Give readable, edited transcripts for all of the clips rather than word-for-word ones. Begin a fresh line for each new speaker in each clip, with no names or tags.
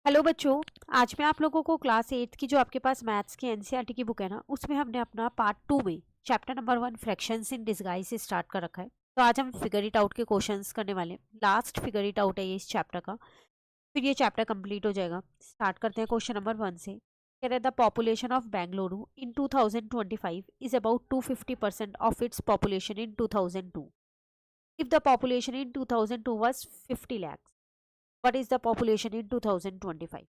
Hello बच्चों। आज मैं आप लोगों को क्लास 8 की जो आपके पास मैथ्स की एनसीईआरटी की बुक है ना, उसमें हमने अपना पार्ट 2 में चैप्टर नंबर 1 फ्रैक्शंस इन डिसगाइज से स्टार्ट कर रखा है। तो आज हम फिगर इट आउट के क्वेश्चंस करने वाले हैं। लास्ट फिगर इट आउट है ये इस चैप्टर का, फिर ये चैप्टर कंप्लीट हो जाएगा। स्टार्ट करते हैं क्वेश्चन नंबर 1 से। कह रहा है the population of Bengaluru in 2025 is about 250% of its population in 2002। If the population in 2002 was 50 lakhs, what is the population in 2025?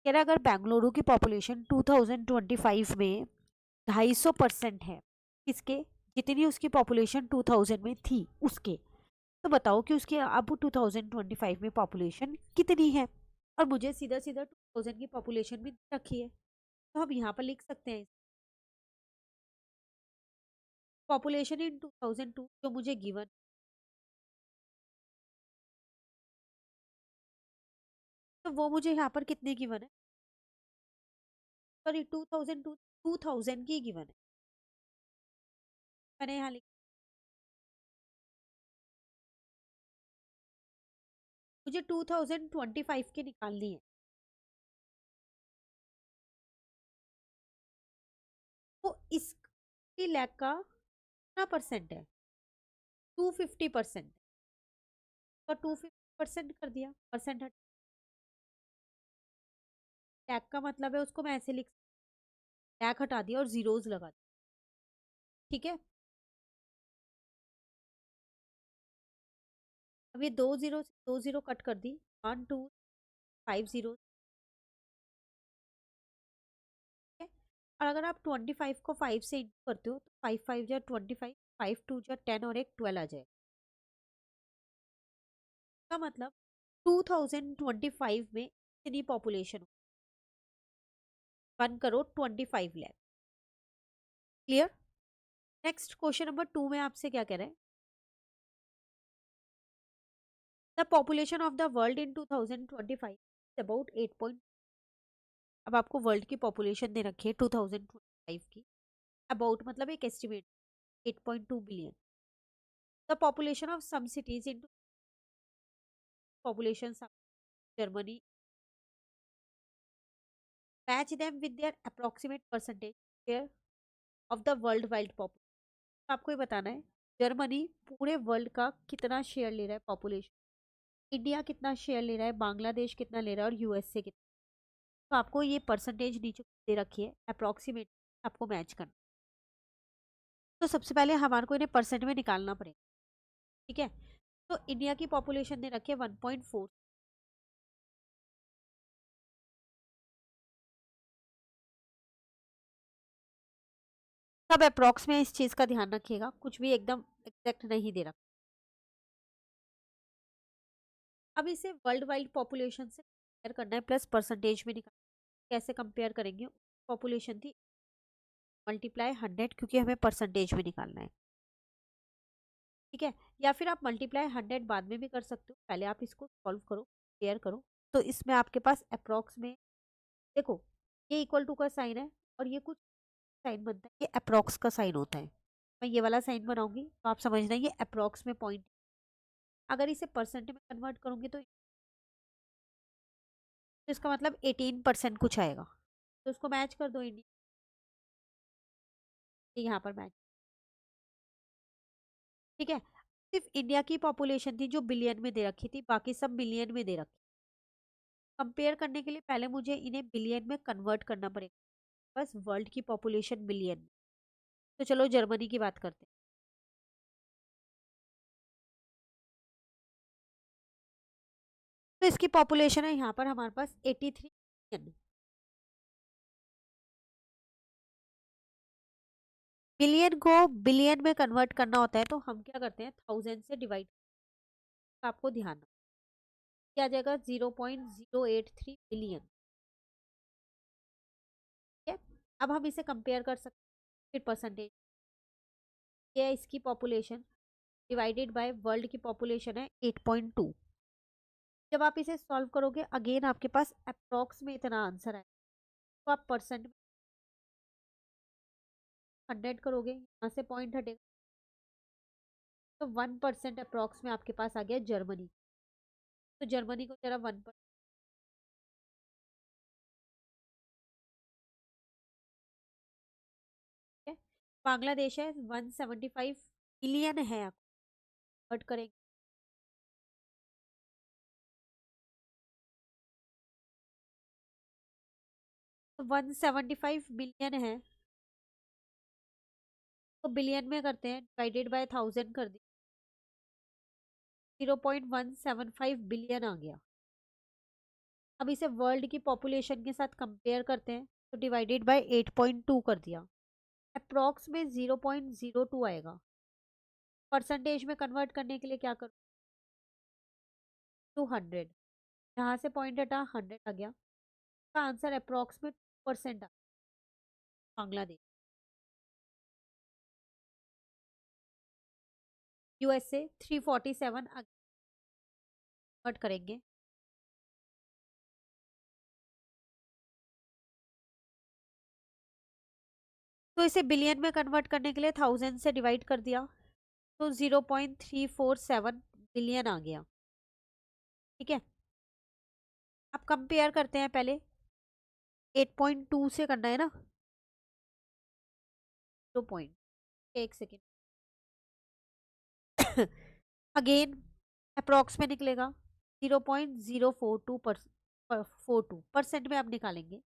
कह रहा है अगर बेंगलुरु की पॉपुलेशन 2025 में 250% है, किसके? जितनी उसकी पॉपुलेशन 2000 में थी उसके। तो बताओ कि उसकी अब 2025 में पॉपुलेशन कितनी है। और मुझे सीधा सीधा 2000 की पॉपुलेशन भी दे रखी है, तो हम यहाँ पर लिख सकते हैं पॉपुलेशन इन 2002 जो मुझे गिवन। तो वो मुझे यहाँ पर कितने गिवन है? सॉरी, 2002 2000 की गिवन है। मैंने यहाँ लिखा, मुझे 2025 के निकालनी है। तो इस लैख का कितना परसेंट है? 250%। तो 250% कर दिया, परसेंट हट। लैख का मतलब है उसको मैं ऐसे लिख, लैख हटा दिया और जीरोस लगा दिया। ठीक है, अब ये दो जीरो कट कर दी। 1 2 5 जीरो। और अगर आप 25 को 5 से इंटू करते हो तो 5 5 जा 25, 5 2 जा 10 और एक 12 आ जाए। का मतलब 2025 में इतनी population 1 crore 25 lakh. Clear? Next question number 2 में आपसे क्या कह रहे हैं? The population of the world in 2025 about 8। अब आपको वर्ल्ड की पॉपुलेशन दे रखी है 2025 की। अबाउट मतलब एक estimate, 8.2 billion. The population of some cities in population Germany, match them with their approximate percentage share of the world wide population. आपको ये बताना है जर्मनी पूरे वर्ल्ड का कितना शेयर ले रहा है पॉपुलेशन, इंडिया कितना शेयर ले रहा है, बांग्लादेश कितना ले रहा है और यूएसए कितना। तो आपको ये परसेंटेज नीचे दे रखी है अप्रोक्सीमेट, आपको मैच करना। तो सबसे पहले हमारे को इन्हें परसेंट में निकालना पड़ेगा। ठीक है, तो इंडिया की पॉपुलेशन दे रखी है 1.4। सब अप्रॉक्स में इस चीज का ध्यान रखिएगा, कुछ भी एकदम एग्जैक्ट नहीं दे रखा। अब इसे वर्ल्ड वाइड पॉपुलेशन से कंपेयर करना है प्लस परसेंटेज में निकालना। कैसे कंपेयर करेंगे? पॉपुलेशन थी मल्टीप्लाई 100, क्योंकि हमें परसेंटेज में निकालना है। ठीक है, या फिर आप मल्टीप्लाई 100 बाद में भी कर सकते हो, पहले आप इसको सॉल्व करो, क्लियर करो। तो इसमें आपके पास अप्रॉक्स में देखो, ये इक्वल टू का साइन है और ये कुछ साइन बनता है, ये अप्रॉक्स का साइन होता है। मैं ये वाला साइन बनाऊंगी तो आप समझना ये अप्रॉक्स में पॉइंट। अगर इसे परसेंट में कन्वर्ट करूंगी तो इसका मतलब 18% कुछ आएगा। तो उसको मैच कर दो इंडिया, यहाँ पर मैच। ठीक है, सिर्फ इंडिया की पॉपुलेशन थी जो बिलियन में दे रखी थी, बाकी सब मिलियन में दे रखी। कंपेयर करने के लिए पहले मुझे इन्हें बिलियन में कन्वर्ट करना पड़ेगा, बस वर्ल्ड की पॉपुलेशन बिलियन में। तो चलो जर्मनी की बात करते हैं। तो इसकी पॉपुलेशन है यहाँ पर हमारे पास 83 बिलियन। बिलियन को बिलियन में कन्वर्ट करना होता है तो हम क्या करते हैं, 1000 से डिवाइड। आपको ध्यान रखना क्या आ जाएगा, 0.083 बिलियन। ठीक है, अब हम इसे कंपेयर कर सकते हैं फिर परसेंटेज। ये है इसकी पॉपुलेशन डिवाइडेड बाय वर्ल्ड की पॉपुलेशन है 8.2। जब आप इसे सॉल्व करोगे अगेन आपके पास अप्रॉक्स में इतना आंसर है, तो आप परसेंट में 100 करोगे, यहाँ से पॉइंट हटेगा तो 1% अप्रॉक्स में आपके पास आ गया जर्मनी। तो जर्मनी को जरा 1% बांग्लादेश है 175 बिलियन है, आप कट करेंगे तो 175 बिलियन है, तो बिलियन में करते हैं, डिवाइडेड बाय 1000 कर दी, 0.175 बिलियन आ गया। अब इसे वर्ल्ड की पॉपुलेशन के साथ कंपेयर करते हैं, तो डिवाइडेड बाय 8.2 कर दिया, अप्रॉक्स में 0.02 आएगा। परसेंटेज में कन्वर्ट करने के लिए क्या करूँ, 200, यहाँ से पॉइंट हटा 100 आ गया, का आंसर अप्रॉक्स में 2% आ, बांग्लादेश। यूएसए 347 कन्वर्ट करेंगे, तो इसे बिलियन में कन्वर्ट करने के लिए 1000 से डिवाइड कर दिया, तो 0.347 बिलियन आ गया। ठीक है, अब कंपेयर करते हैं, पहले 8.2 से करना है ना, 2 पॉइंट, एक सेकेंड अगेन अप्रॉक्स में निकलेगा 0.042 में आप निकालेंगे,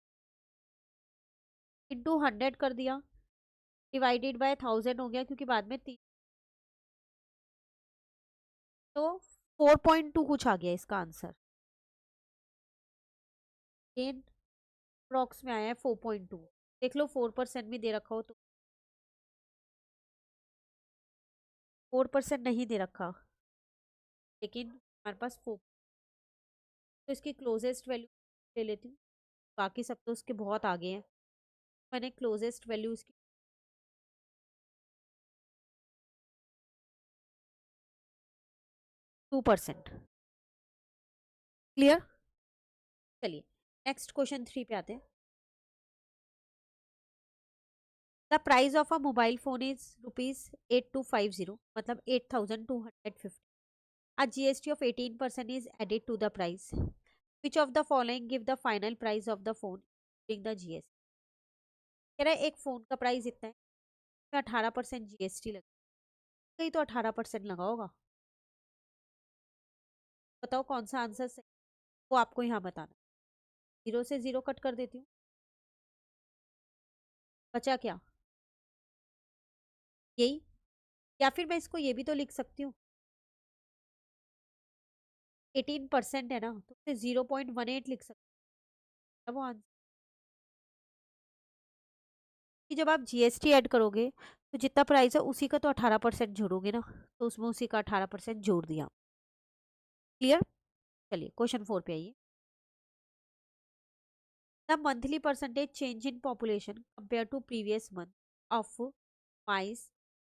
इंटू 100 कर दिया, डिवाइडेड बाय 1000 हो गया, क्योंकि बाद में 3, तो 4.2 कुछ आ गया इसका आंसर। अगेन अप्रॉक्स में आया है 4.2, देख लो 4% भी दे रखा हो तो, 4% नहीं दे रखा, लेकिन हमारे पास 4, तो इसकी क्लोजेस्ट वैल्यू ले लेती हूँ, बाकी सब तो उसके बहुत आगे हैं, मैंने क्लोजेस्ट वैल्यू इसकी 2%। क्लियर, चलिए नेक्स्ट क्वेश्चन 3 पे आते हैं। The price of a mobile phone is ₹8250, मतलब 8250। A GST of 18% is added to the price. Which of the following give the final price of the phone including the GST? कह रहा है एक phone का price इतना है, इसमें 18% GST लगा, कहीं तो 18% लगा होगा, बताओ कौन सा आंसर सही, वो आपको यहाँ बताना। 0 से 0 कट कर देती हूँ, बचा क्या, यही, या फिर मैं इसको ये भी तो लिख सकती हूँ, 18% है ना, तो उसे 0.18 लिख सकते हैं, वो आंसर। कि जब आप जीएसटी ऐड करोगे तो जितना प्राइस है उसी का तो 18% जोड़ोगे ना, तो उसमें उसी का 18% जोड़ दिया। क्लियर, चलिए क्वेश्चन 4 पे आइए। The monthly percentage change in population compare to previous month of mice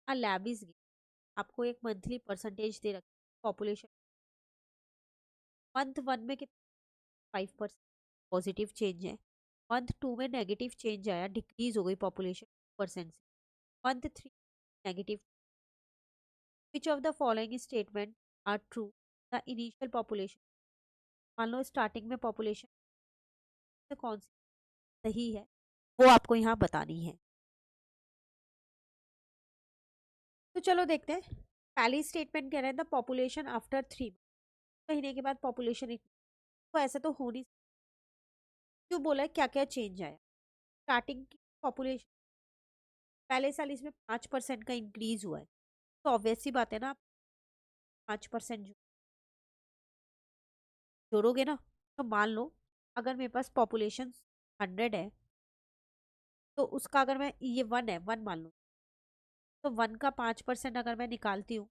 a lab is given. आपको एक मंथली परसेंटेज दे रखी पॉपुलेशन, मंथ 1 में कितना 5% पॉजिटिव चेंज है, मंथ 2 में नेगेटिव चेंज आया, डिक्रीज हो गई पॉपुलेशन 2% से, month 3 negative. Which of the following statement are true, the initial population, मान लो स्टार्टिंग में पॉपुलेशन से कौन सी सही है, वो आपको यहाँ बतानी है। तो चलो देखते हैं, पहली स्टेटमेंट कह रहे हैं द पॉपुलेशन आफ्टर 3 महीने के बाद पॉपुलेशन, तो ऐसा तो हो नहीं, क्यों बोला है, क्या क्या चेंज आया, स्टार्टिंग की पॉपुलेशन पहले साल इसमें 5% का इंक्रीज हुआ है, तो ऑब्वियस सी बात है ना, आप 5% जोड़ोगे ना, तो मान लो अगर मेरे पास पॉपुलेशन 100 है, तो उसका अगर मैं, ये 1 है, 1 मान लो, तो 1 का 5% अगर मैं निकालती हूँ,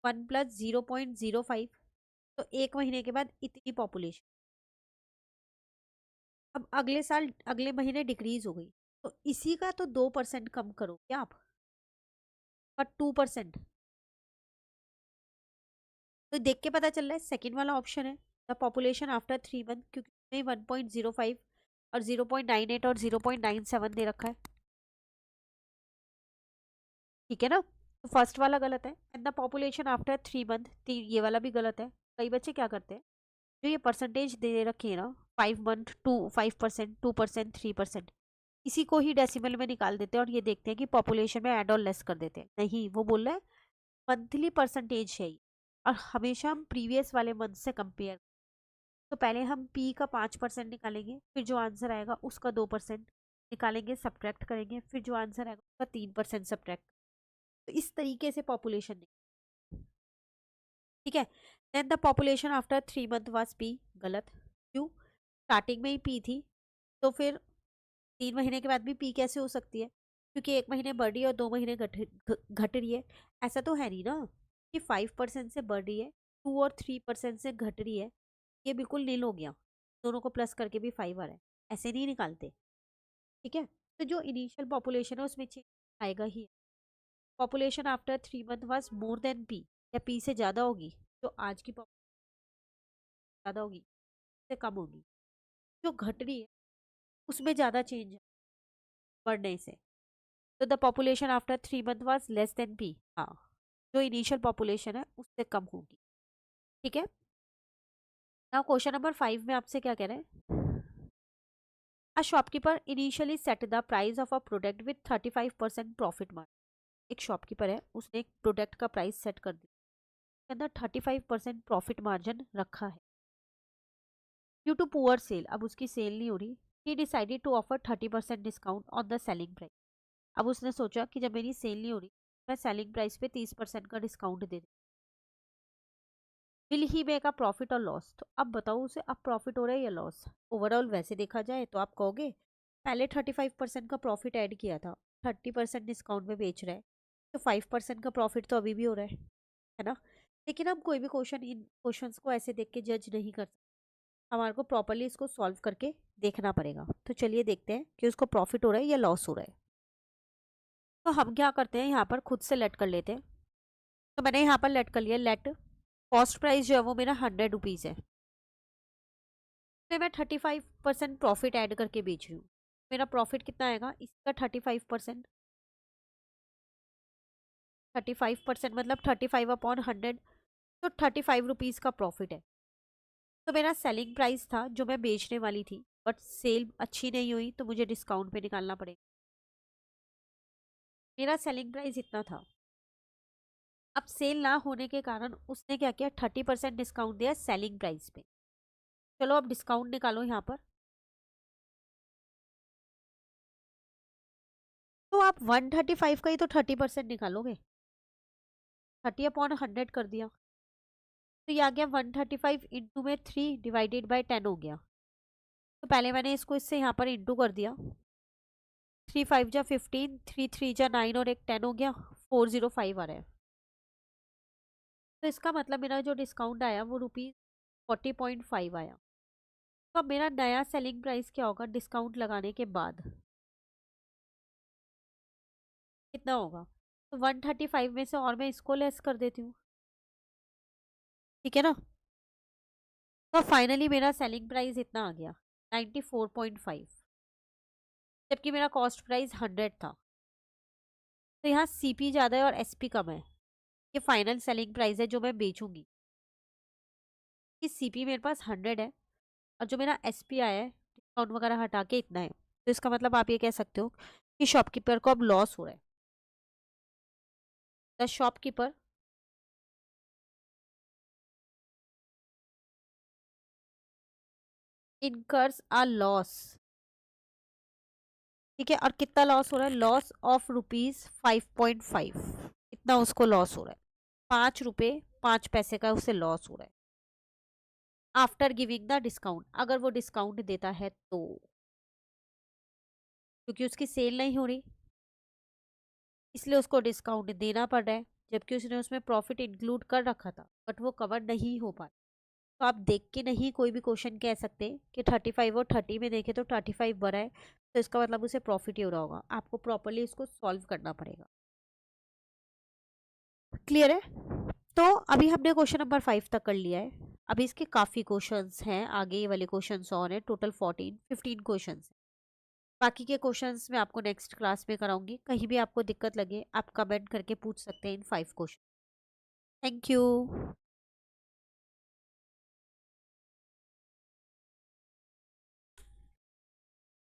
1 प्लस 0.05, तो एक महीने के बाद इतनी पॉपुलेशन, अब अगले साल अगले महीने डिक्रीज हो गई, तो इसी का तो 2% कम करो क्या आप, और 2%, तो देख के पता चल रहा है सेकेंड वाला ऑप्शन है, द पॉपुलेशन आफ्टर 3 मंथ, क्योंकि 1.05 और 0.98 और 0.97 दे रखा है, ठीक है ना, तो फर्स्ट वाला गलत है, and the population after 3 month, ये वाला भी गलत है। कई बच्चे क्या करते हैं, जो ये परसेंटेज दे रखे हैं ना, 5 मंथ 2 5%, 2%, 3%, इसी को ही डेसिमल में निकाल देते हैं और ये देखते हैं कि पॉपुलेशन में ऐड और लेस कर देते हैं। नहीं, वो बोल रहा है मंथली परसेंटेज है ये, और हमेशा हम प्रीवियस वाले मंथ से कंपेयर। तो पहले हम पी का 5% निकालेंगे, फिर जो आंसर आएगा उसका 2% निकालेंगे, सब्ट्रैक्ट करेंगे, फिर जो आंसर आएगा उसका 3% सब्ट्रैक्ट। तो इस तरीके से पॉपुलेशन, ठीक है। Then the population after 3 month was P, गलत। क्यों? स्टार्टिंग में ही पी थी, तो फिर 3 महीने के बाद भी पी कैसे हो सकती है? क्योंकि 1 महीने बढ़ रही है और 2 महीने घट रही है। ऐसा तो है नहीं ना कि 5% से बढ़ रही है, 2 और 3% से घट रही है, ये बिल्कुल नील हो गया, दोनों को प्लस करके भी 5 आ रहा है। ऐसे नहीं निकालते, ठीक है। तो जो इनिशियल पॉपुलेशन है उसमें चेंज आएगा ही। Population after 3 month was more than P, या पी से ज़्यादा होगी, जो आज की ज़्यादा होगी, से कम होगी। जो घट रही है उसमें ज़्यादा चेंज है बढ़ने से। तो the population after 3 month was less than P, हाँ, जो इनिशियल पॉपुलेशन है उससे कम होगी, ठीक है। नाउ क्वेश्चन नंबर 5 में आपसे क्या कह रहे हैं? A shopkeeper initially set the price of a product with 35% profit margin. एक शॉपकीपर है, उसने एक प्रोडक्ट का प्राइस सेट कर दिया, उसके अंदर 35% प्रॉफिट मार्जिन रखा है। ड्यू टू पुअर सेल, अब उसकी सेल नहीं हो रही, he decided to offer 30% discount on the selling price. अब उसने सोचा कि जब मेरी सेल नहीं हो रही, मैं सेलिंग प्राइस पे 30% का डिस्काउंट दे दूँ। Will he make a profit और लॉस? तो अब बताओ उसे अब प्रॉफिट हो रहा है या लॉस? ओवरऑल वैसे देखा जाए तो आप कहोगे पहले 35% का प्रॉफिट ऐड किया था, 30% डिस्काउंट में बेच रहा है, तो 5% का प्रॉफिट तो अभी भी हो रहा है ना। लेकिन हम कोई भी क्वेश्चन, इन क्वेश्चंस को ऐसे देख के जज नहीं कर सकते, हमारे को प्रॉपरली इसको सॉल्व करके देखना पड़ेगा। तो चलिए देखते हैं कि उसको प्रॉफिट हो रहा है या लॉस हो रहा है। तो हम क्या करते हैं, यहाँ पर खुद से लेट कर लेते हैं। तो मैंने यहाँ पर लेट कर लिया, लेट कॉस्ट प्राइस जो है वो मेरा 100 रुपीज़ है, फिर मैं 35% प्रॉफिट ऐड करके बेच रही हूँ। मेरा प्रॉफिट कितना आएगा इसका? 35%, 35% मतलब 35/100, तो 35 रुपीज़ का प्रॉफिट है। तो मेरा सेलिंग प्राइस था जो मैं बेचने वाली थी, बट सेल अच्छी नहीं हुई तो मुझे डिस्काउंट पे निकालना पड़ेगा। मेरा सेलिंग प्राइस इतना था, अब सेल ना होने के कारण उसने क्या किया, 30% डिस्काउंट दिया सेलिंग प्राइस पे। चलो अब डिस्काउंट निकालो यहाँ पर। तो आप 135 का ही तो 30% निकालोगे, 30/100 कर दिया, तो ये आ गया 135 इंटू में 3/10 हो गया। तो पहले मैंने इसको इससे यहाँ पर इंटू कर दिया, 3 5 जा 15, 3 3 जा 9 और एक 10 हो गया, 405 आ रहा है। तो इसका मतलब मेरा जो डिस्काउंट आया वो ₹40.5 आया। तो अब मेरा नया सेलिंग प्राइस क्या होगा डिस्काउंट लगाने के बाद, कितना होगा? तो 135 में से और मैं इसको लेस कर देती हूँ, ठीक है ना। तो फाइनली मेरा सेलिंग प्राइस इतना आ गया 94.5, जबकि मेरा कॉस्ट प्राइस 100 था। तो यहाँ सीपी ज़्यादा है और एसपी कम है, ये फाइनल सेलिंग प्राइस है जो मैं बेचूंगी। कि सीपी मेरे पास 100 है और जो मेरा एसपी आया है डिस्काउंट वगैरह हटा के इतना है, तो इसका मतलब आप ये कह सकते हो कि शॉपकीपर को अब लॉस हो रहा है। The shopkeeper incurs a loss, ठीक है। और कितना लॉस हो रहा है? लॉस ऑफ ₹5.5, इतना उसको लॉस हो रहा है, 5 रुपये 5 पैसे का उसे लॉस हो रहा है आफ्टर गिविंग द डिस्काउंट। अगर वो डिस्काउंट देता है तो, क्योंकि उसकी सेल नहीं हो रही इसलिए उसको डिस्काउंट देना पड़ रहा है, जबकि उसने उसमें प्रॉफिट इंक्लूड कर रखा था बट वो कवर नहीं हो पाया। तो आप देख के नहीं कोई भी क्वेश्चन कह सकते कि 35 और 30 में देखे तो 35 बढ़ा है, तो इसका मतलब उसे प्रॉफिट ही हो रहा होगा। आपको प्रॉपरली इसको सॉल्व करना पड़ेगा। क्लियर है? तो अभी हमने क्वेश्चन नंबर 5 तक कर लिया है। अभी इसके काफ़ी क्वेश्चंस हैं, आगे ये वाले क्वेश्चंस और हैं, टोटल 15 क्वेश्चंस। बाकी के क्वेश्चंस मैं आपको नेक्स्ट क्लास में कराऊंगी। कहीं भी आपको दिक्कत लगे आप कमेंट करके पूछ सकते हैं इन 5 क्वेश्चन। Thank you.